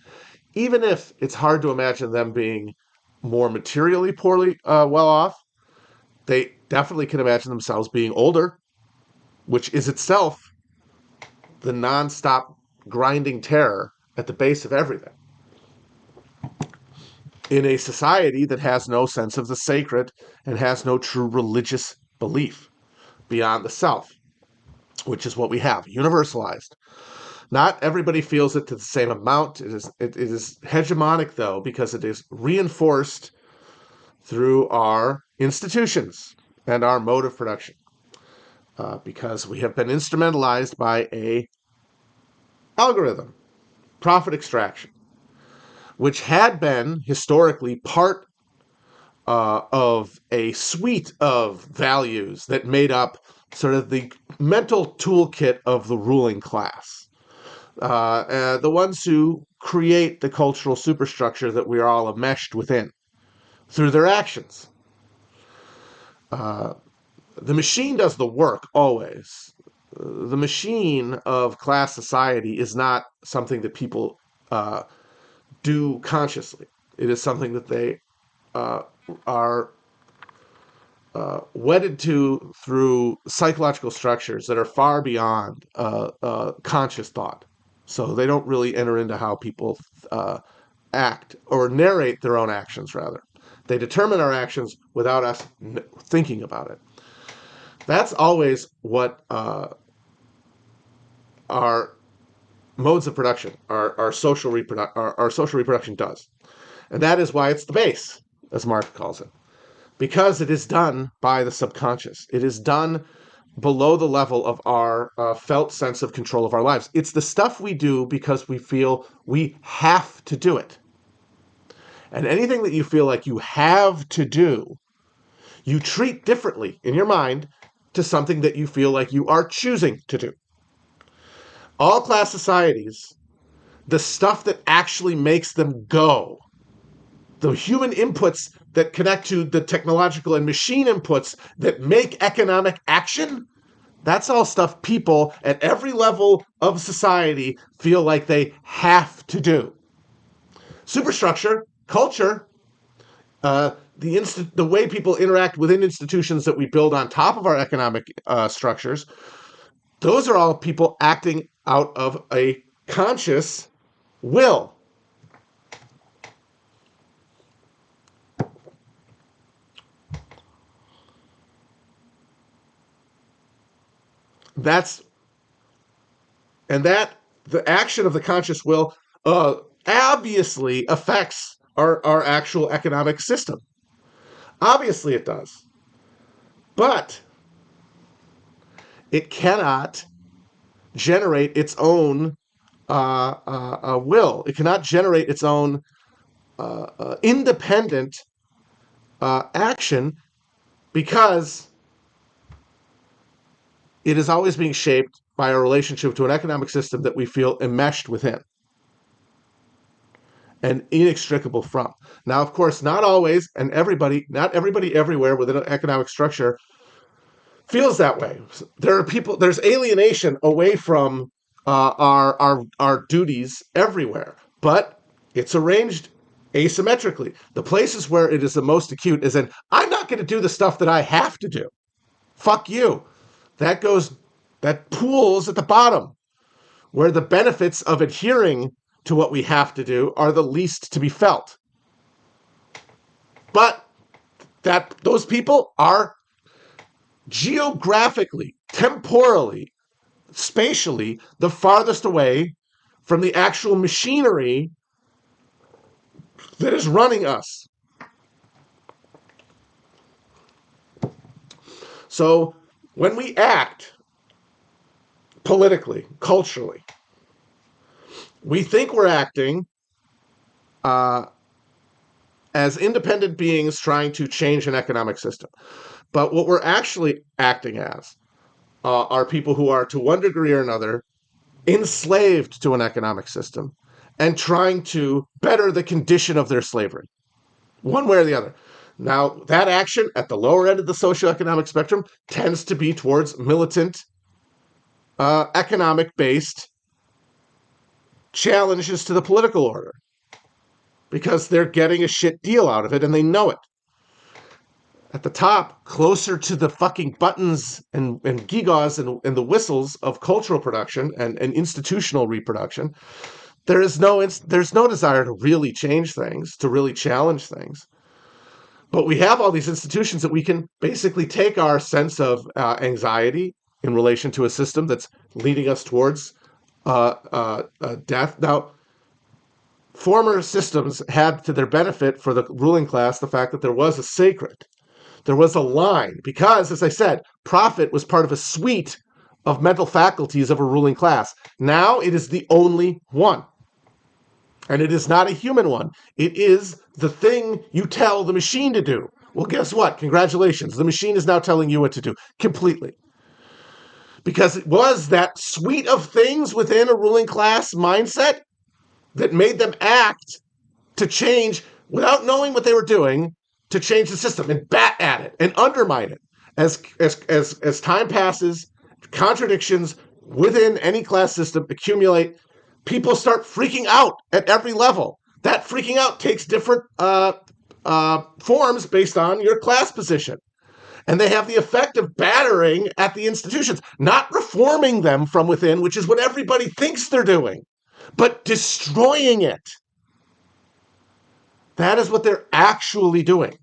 S1: Even if it's hard to imagine them being more materially poorly well off, they definitely can imagine themselves being older, which is itself the nonstop grinding terror at the base of everything. In a society that has no sense of the sacred and has no true religious belief beyond the self, which is what we have, universalized. Not everybody feels it to the same amount. It is hegemonic, though, because it is reinforced through our institutions and our mode of production. Because we have been instrumentalized by a algorithm, profit extraction, which had been historically part of a suite of values that made up sort of the mental toolkit of the ruling class. The ones who create the cultural superstructure that we are all enmeshed within through their actions. The machine does the work always. The machine of class society is not something that people do consciously. It is something that they are wedded to through psychological structures that are far beyond conscious thought. So they don't really enter into how people act or narrate their own actions, rather. They determine our actions without us thinking about it. That's always what our modes of production, our social reproduction does. And that is why it's the base, as Mark calls it. Because it is done by the subconscious. It is done below the level of our felt sense of control of our lives. It's the stuff we do because we feel we have to do it. And anything that you feel like you have to do, you treat differently in your mind to something that you feel like you are choosing to do.
S3: All class societies, the stuff that actually makes them go, the human inputs that connect to the technological and machine inputs that make economic action, that's all stuff people at every level of society feel like they have to do. Superstructure, culture, the way people interact within institutions that we build on top of our economic structures, those are all people acting out of a conscious will. The action of the conscious will obviously affects our actual economic system. Obviously it does. But it cannot generate its own will. It cannot generate its own independent action because it is always being shaped by our relationship to an economic system that we feel enmeshed within and inextricable from. Now, of course, not always, and not everybody everywhere within an economic structure feels that way. There are people. There's alienation away from our duties everywhere, but it's arranged asymmetrically. The places where it is the most acute is in, I'm not going to do the stuff that I have to do. Fuck you. That pools at the bottom, where the benefits of adhering to what we have to do are the least to be felt. But those people are geographically, temporally, spatially, the farthest away from the actual machinery that is running us. So when we act politically, culturally, we think we're acting as independent beings trying to change an economic system. But what we're actually acting as are people who are, to one degree or another, enslaved to an economic system and trying to better the condition of their slavery, one way or the other. Now, that action at the lower end of the socioeconomic spectrum tends to be towards militant, economic-based challenges to the political order because they're getting a shit deal out of it and they know it. At the top, closer to the fucking buttons and gigas and the whistles of cultural production and institutional reproduction, there's no desire to really change things, to really challenge things. But we have all these institutions that we can basically take our sense of anxiety in relation to a system that's leading us towards death. Now, former systems had to their benefit for the ruling class the fact that there was a sacred. There was a line because, as I said, profit was part of a suite of mental faculties of a ruling class. Now it is the only one. And it is not a human one. It is the thing you tell the machine to do. Well, guess what? Congratulations. The machine is now telling you what to do completely. Because it was that suite of things within a ruling class mindset that made them act to change without knowing what they were doing, to change the system and bat at it and undermine it. As time passes, contradictions within any class system accumulate. People start freaking out at every level. That freaking out takes different forms based on your class position. And they have the effect of battering at the institutions, not reforming them from within, which is what everybody thinks they're doing, but destroying it. That is what they're actually doing.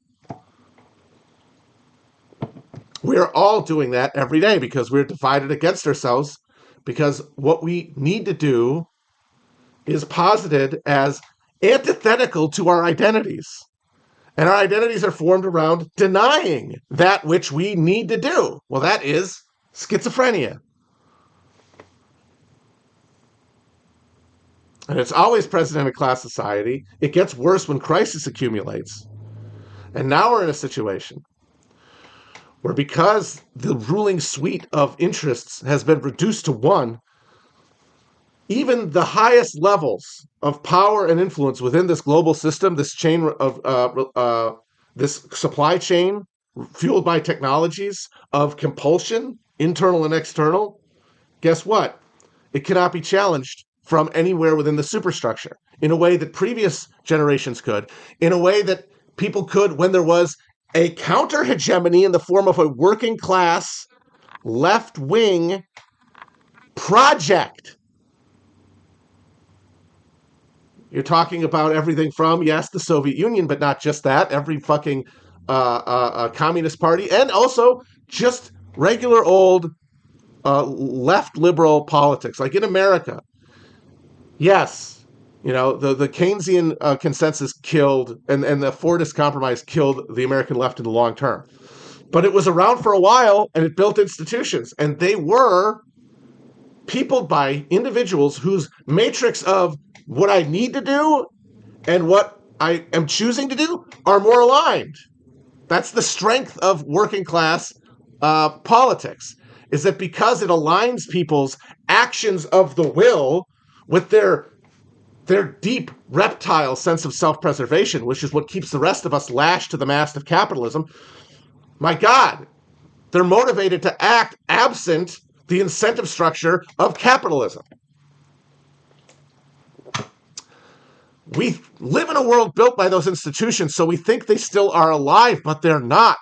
S3: We are all doing that every day because we're divided against ourselves, because what we need to do is posited as antithetical to our identities. And our identities are formed around denying that which we need to do. Well, that is schizophrenia. And it's always present in a class society. It gets worse when crisis accumulates. And now we're in a situation where, because the ruling suite of interests has been reduced to one, even the highest levels of power and influence within this global system, this chain of this supply chain fueled by technologies of compulsion, internal and external, guess what? It cannot be challenged from anywhere within the superstructure in a way that previous generations could, in a way that people could when there was a counter hegemony in the form of a working class, left wing project. You're talking about everything from, yes, the Soviet Union, but not just that, every fucking communist party, and also just regular old left liberal politics. Like in America, yes, the Keynesian consensus killed, and the Fordist compromise killed the American left in the long term. But it was around for a while, and it built institutions, and they were peopled by individuals whose matrix of what I need to do and what I am choosing to do are more aligned. That's the strength of working class politics, is that because it aligns people's actions of the will with their deep reptile sense of self-preservation, which is what keeps the rest of us lashed to the mast of capitalism, my God, they're motivated to act absent the incentive structure of capitalism. We live in a world built by those institutions, so we think they still are alive, but they're not.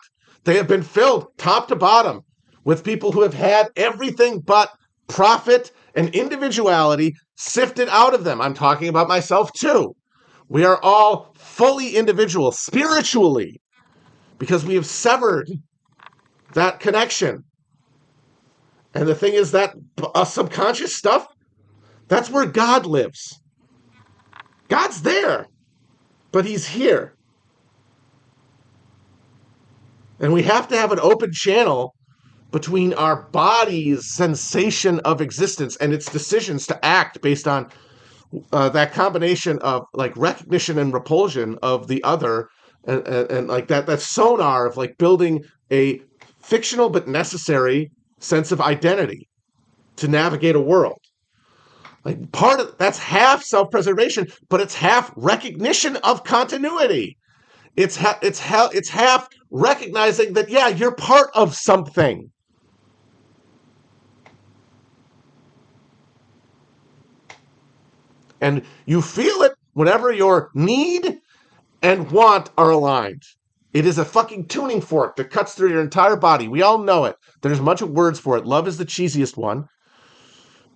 S3: They have been filled top to bottom with people who have had everything but profit and individuality sifted out of them. I'm talking about myself too. We are all fully individual spiritually because we have severed that connection. And the thing is that subconscious stuff, that's where God lives. God's there, but he's here. And we have to have an open channel between our body's sensation of existence and its decisions to act based on that combination of like recognition and repulsion of the other, and like that sonar of like building a fictional but necessary sense of identity to navigate a world. Like part of that's half self-preservation, but it's half recognition of continuity. It's half recognizing that, yeah, you're part of something. And you feel it whenever your need and want are aligned. It is a fucking tuning fork that cuts through your entire body. We all know it. There's a bunch of words for it. Love is the cheesiest one.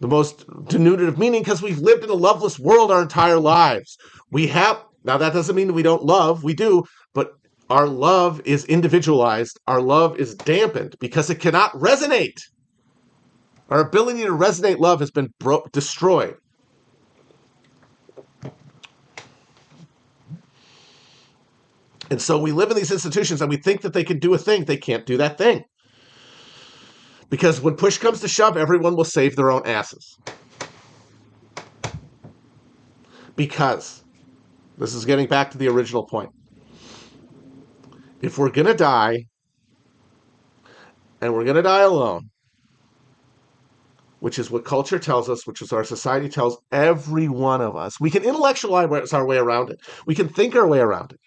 S3: The most denotative meaning, because we've lived in a loveless world our entire lives. Now that doesn't mean that we don't love, we do, but our love is individualized. Our love is dampened because it cannot resonate. Our ability to resonate love has been destroyed. And so we live in these institutions and we think that they can do a thing. They can't do that thing. Because when push comes to shove, everyone will save their own asses. Because, this is getting back to the original point. If we're going to die, and we're going to die alone, which is what culture tells us, which is our society tells every one of us, we can intellectualize our way around it. We can think our way around it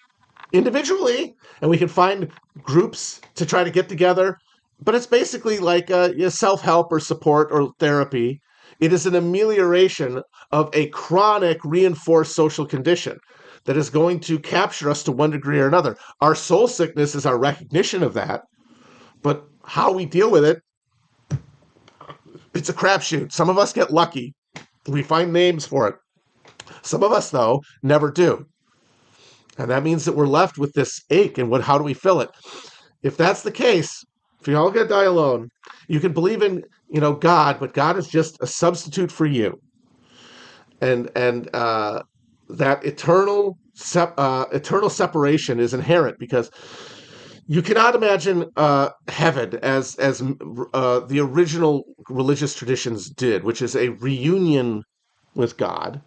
S3: individually, and we can find groups to try to get together. But it's basically like self-help or support or therapy. It is an amelioration of a chronic reinforced social condition that is going to capture us to one degree or another. Our soul sickness is our recognition of that. But how we deal with it, it's a crapshoot. Some of us get lucky. We find names for it. Some of us, though, never do. And that means that we're left with this ache, and how do we fill it? If that's the case, if you're all going to die alone, you can believe in, God, but God is just a substitute for you. And that eternal separation is inherent because you cannot imagine heaven as the original religious traditions did, which is a reunion with God,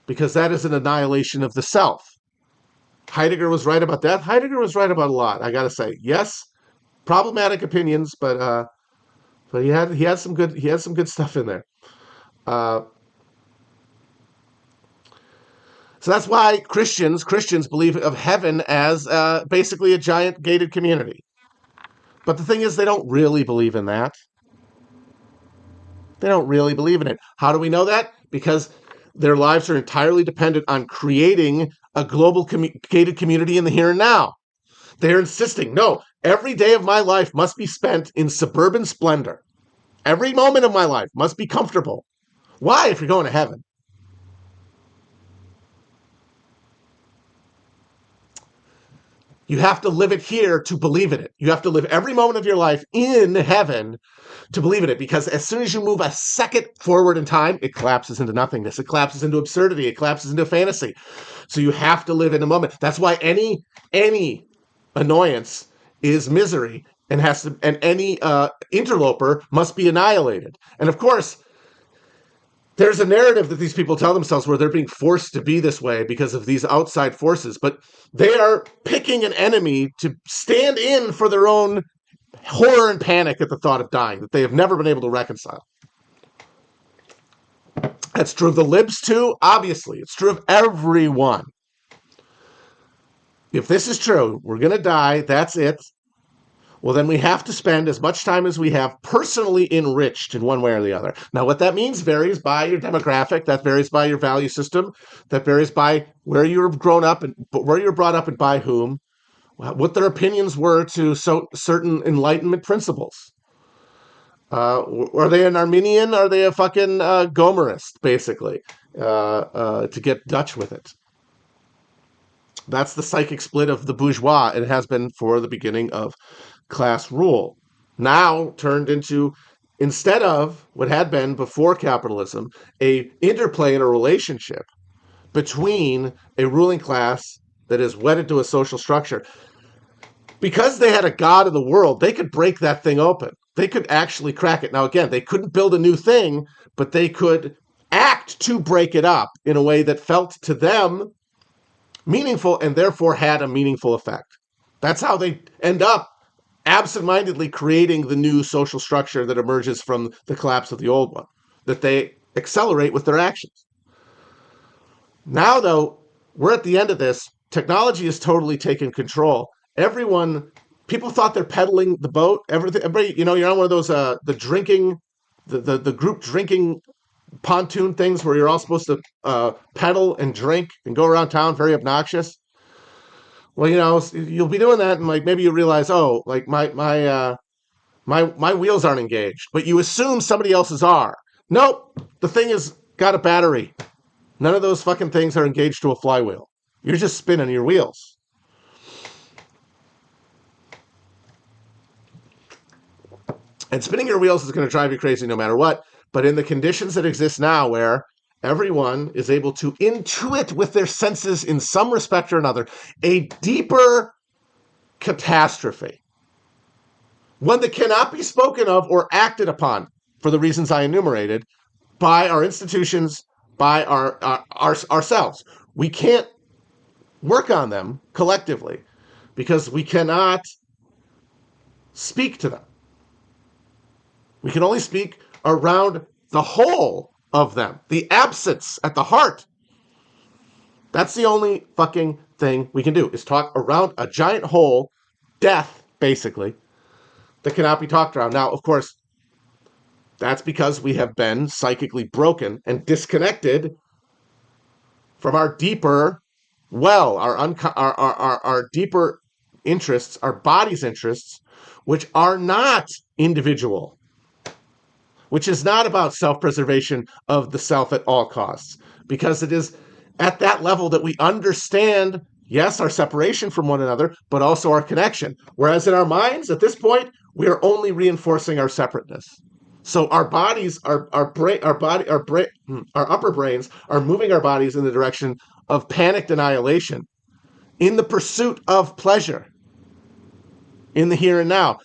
S3: because that is an annihilation of the self. Heidegger was right about that. Heidegger was right about a lot, I got to say. Yes, problematic opinions, but he had some good stuff in there. So that's why Christians believe of heaven as basically a giant gated community. But the thing is, they don't really believe in that. They don't really believe in it. How do we know that? Because their lives are entirely dependent on creating a global gated community in the here and now. They're insisting, no, every day of my life must be spent in suburban splendor. Every moment of my life must be comfortable. Why, if you're going to heaven? You have to live it here to believe in it. You have to live every moment of your life in heaven to believe in it, because as soon as you move a second forward in time, it collapses into nothingness. It collapses into absurdity. It collapses into fantasy. So you have to live in a moment. That's why any annoyance is misery, and any interloper must be annihilated. And of course, there's a narrative that these people tell themselves where they're being forced to be this way because of these outside forces, but they are picking an enemy to stand in for their own horror and panic at the thought of dying that they have never been able to reconcile. That's true of the libs too, obviously. It's true of everyone. If this is true, we're going to die, that's it. Well, then we have to spend as much time as we have personally enriched in one way or the other. Now, what that means varies by your demographic. That varies by your value system. That varies by where you're grown up and where you're brought up and by whom. What their opinions were to certain Enlightenment principles. Are they an Arminian? Are they a fucking Gomerist, basically, to get Dutch with it? That's the psychic split of the bourgeois. It has been for the beginning of class rule. Now turned into, instead of what had been before capitalism, a interplay in a relationship between a ruling class that is wedded to a social structure. Because they had a god of the world, they could break that thing open. They could actually crack it. Now, again, they couldn't build a new thing, but they could act to break it up in a way that felt to them meaningful and therefore had a meaningful effect. That's how they end up absentmindedly creating the new social structure that emerges from the collapse of the old one, that they accelerate with their actions. Now, though, we're at the end of this. Technology has totally taken control. People thought they're peddling the boat. Everybody, you're on one of those, the group drinking pontoon things where you're all supposed to pedal and drink and go around town, very obnoxious. Well, you'll be doing that, and maybe you realize, my wheels aren't engaged, but you assume somebody else's are. Nope, the thing has got a battery. None of those fucking things are engaged to a flywheel. You're just spinning your wheels. And spinning your wheels is going to drive you crazy no matter what. But in the conditions that exist now, where everyone is able to intuit with their senses in some respect or another a deeper catastrophe, one that cannot be spoken of or acted upon for the reasons I enumerated by our institutions, by ourselves. We can't work on them collectively because we cannot speak to them. We can only speak around the whole of them, the absence at the heart. That's the only fucking thing we can do, is talk around a giant hole, death, basically, that cannot be talked around. Now, of course, that's because we have been psychically broken and disconnected from our deeper our deeper interests, our body's interests, which are not individual, which is not about self-preservation of the self at all costs, because it is at that level that we understand, yes, our separation from one another, but also our connection. Whereas in our minds, at this point, we are only reinforcing our separateness. So our bodies, our upper brains are moving our bodies in the direction of panicked annihilation in the pursuit of pleasure in the here and now.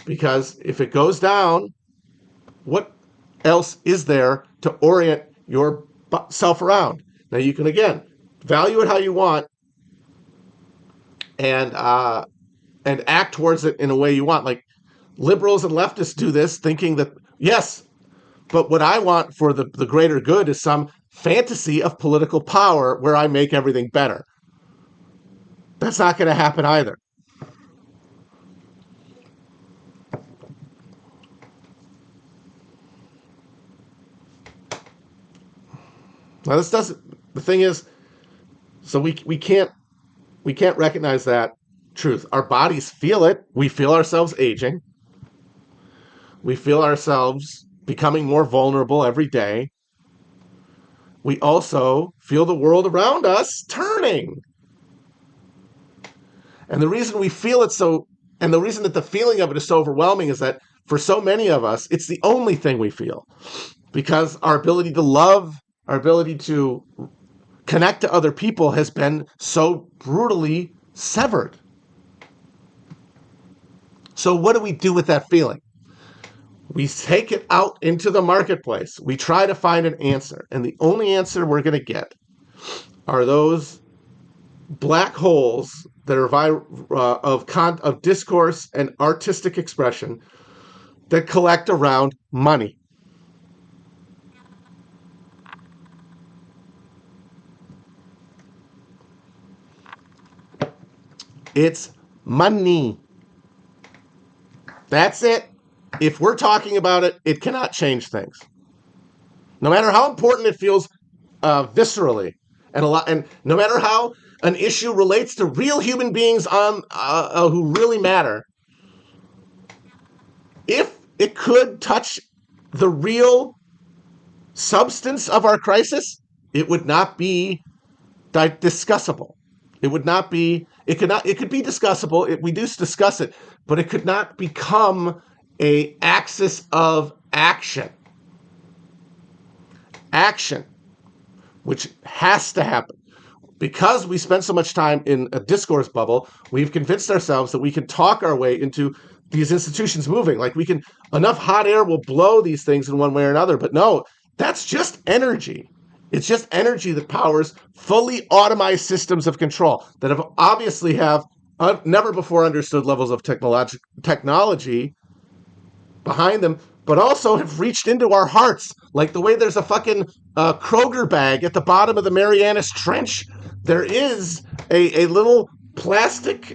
S3: Because if it goes down, what else is there to orient yourself around? Now you can, again, value it how you want and act towards it in a way you want. Like liberals and leftists do this, thinking that, yes, but what I want for the greater good is some fantasy of political power where I make everything better. That's not going to happen either. Now this doesn't. The thing is, so we can't recognize that truth. Our bodies feel it. We feel ourselves aging. We feel ourselves becoming more vulnerable every day. We also feel the world around us turning. And the reason we feel it so, and the reason that the feeling of it is so overwhelming is that for so many of us, it's the only thing we feel. Because our ability to love, our ability to connect to other people has been so brutally severed. So what do we do with that feeling? We take it out into the marketplace. We try to find an answer. And the only answer we're going to get are those black holes that are of discourse and artistic expression that collect around money. It's money. That's it. If we're talking about it, it cannot change things. No matter how important it feels viscerally, and no matter how an issue relates to real human beings who really matter, if it could touch the real substance of our crisis, it would not be discussable. It would not be. It could not. It could be discussable. We do discuss it, but it could not become a axis of action. Action, which has to happen. Because we spent so much time in a discourse bubble, we've convinced ourselves that we can talk our way into these institutions moving. Like enough hot air will blow these things in one way or another. But no, that's just energy. It's just energy that powers fully automized systems of control that obviously have never before understood levels of technology behind them, but also have reached into our hearts. Like the way there's a fucking Kroger bag at the bottom of the Marianas Trench, there is a little plastic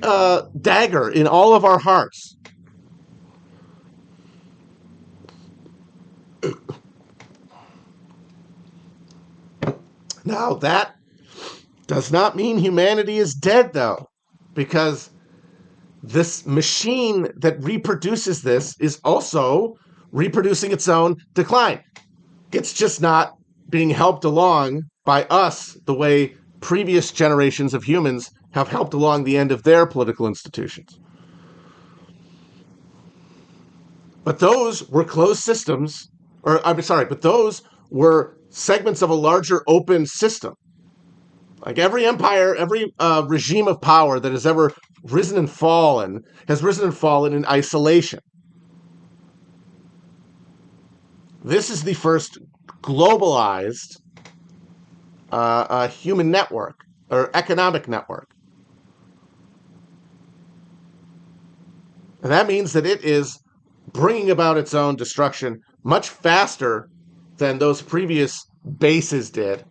S3: dagger in all of our hearts. Now, that does not mean humanity is dead, though, because this machine that reproduces this is also reproducing its own decline. It's just not being helped along by us the way previous generations of humans have helped along the end of their political institutions. But those were closed systems, but those were segments of a larger open system. Like every empire, every regime of power that has ever risen and fallen has risen and fallen in isolation. This is the first globalized human network or economic network. And that means that it is bringing about its own destruction much faster than those previous bases did.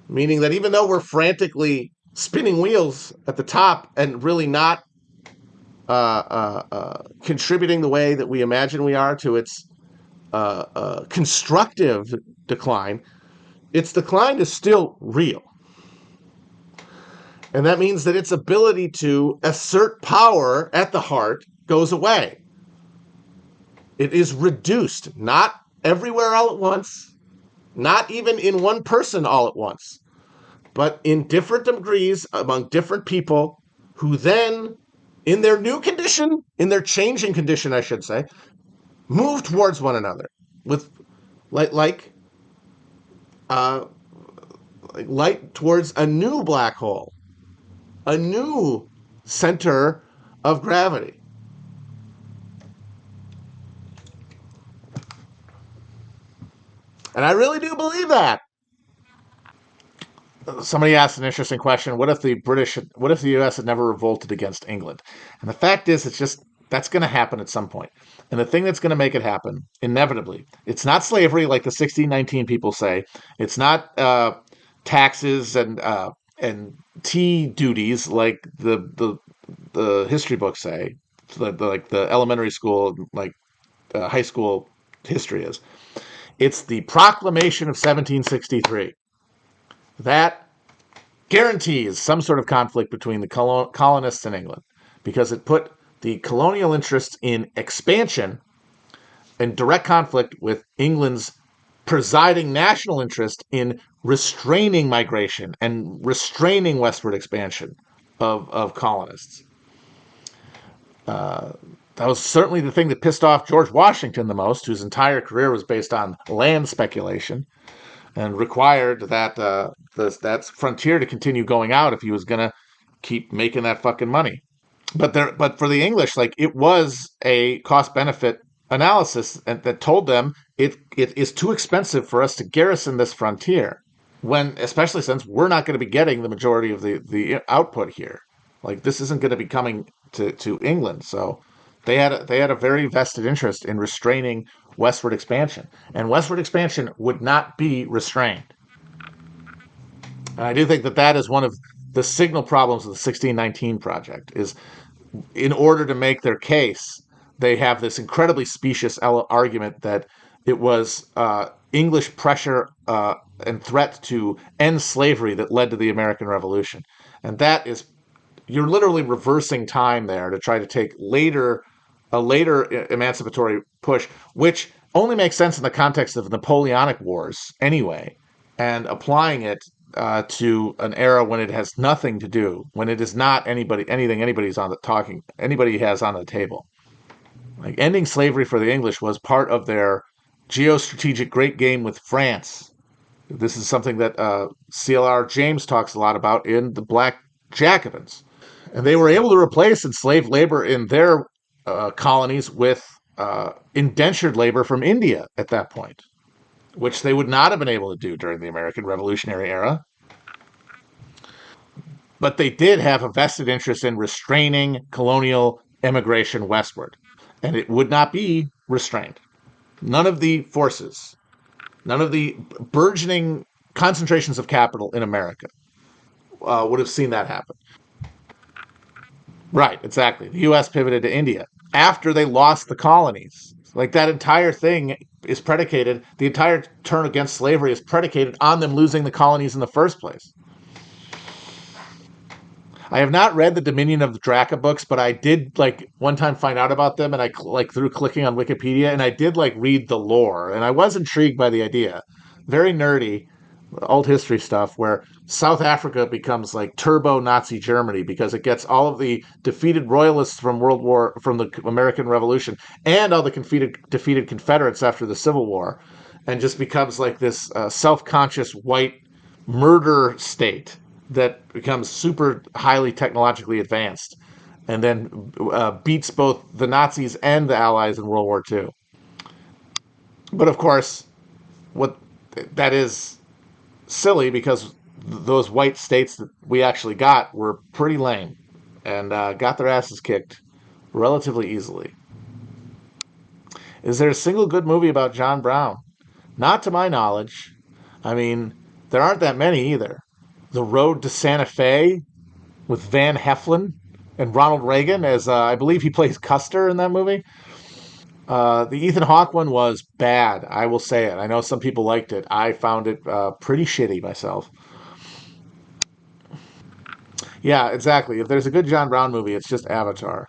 S3: Meaning that even though we're frantically spinning wheels at the top and really not contributing the way that we imagine we are to its constructive decline, its decline is still real. And that means that its ability to assert power at the heart goes away. It is reduced, not everywhere all at once, not even in one person all at once, but in different degrees among different people who then, in their new condition, in their changing condition, I should say, move towards one another with like light towards a new black hole, a new center of gravity. And I really do believe that. Somebody asked an interesting question. What if the U.S. had never revolted against England? And the fact is, it's just That's going to happen at some point. And the thing that's going to make it happen, inevitably, it's not slavery like the 1619 people say. It's not taxes and tea duties like the history books say, like the elementary school, like high school history is. It's the Proclamation of 1763. That guarantees some sort of conflict between the colonists and England because it put the colonial interest in expansion in direct conflict with England's presiding national interest in restraining migration and restraining westward expansion of colonists. That was certainly the thing that pissed off George Washington the most, whose entire career was based on land speculation and required that frontier to continue going out if he was going to keep making that fucking money. But for the English, like it was a cost benefit analysis that told them it is too expensive for us to garrison this frontier when, especially since we're not going to be getting the majority of the output here. Like this isn't going to be coming to England, so they had a very vested interest in restraining westward expansion, and westward expansion would not be restrained. And I do think that is one of the signal problems of the 1619 project is in order to make their case, they have this incredibly specious argument that it was English pressure and threat to end slavery that led to the American Revolution. And that is, you're literally reversing time there to try to take a later emancipatory push, which only makes sense in the context of Napoleonic Wars anyway, and applying it to an era when it has nothing to do, when it is not anything anybody has on the table. Like ending slavery for the English was part of their geostrategic great game with France. This is something that CLR James talks a lot about in The Black Jacobins. And they were able to replace enslaved labor in their colonies with indentured labor from India at that point, which they would not have been able to do during the American Revolutionary era. But they did have a vested interest in restraining colonial immigration westward, and it would not be restrained. None of the forces, none of the burgeoning concentrations of capital in America would have seen that happen. Right, exactly. The U.S. pivoted to India after they lost the colonies. Like that entire thing is predicated, the entire turn against slavery is predicated on them losing the colonies in the first place. I have not read the Dominion of the Draca books, but I did like one time find out about them, and I like through clicking on Wikipedia, and I did like read the lore, and I was intrigued by the idea. Very nerdy, old history stuff where South Africa becomes like turbo Nazi Germany because it gets all of the defeated royalists from the American Revolution and all the defeated Confederates after the Civil War, and just becomes like this self-conscious white murder state that becomes super highly technologically advanced and then beats both the Nazis and the Allies in World War II. But of course, what that is silly because those white states that we actually got were pretty lame and got their asses kicked relatively easily. Is there a single good movie about John Brown? Not to my knowledge. I mean, there aren't that many either. The Road to Santa Fe with Van Heflin and Ronald Reagan as I believe he plays Custer in that movie. The Ethan Hawke one was bad. I will say it. I know some people liked it. I found it pretty shitty myself. Yeah, exactly. If there's a good John Brown movie, it's just Avatar.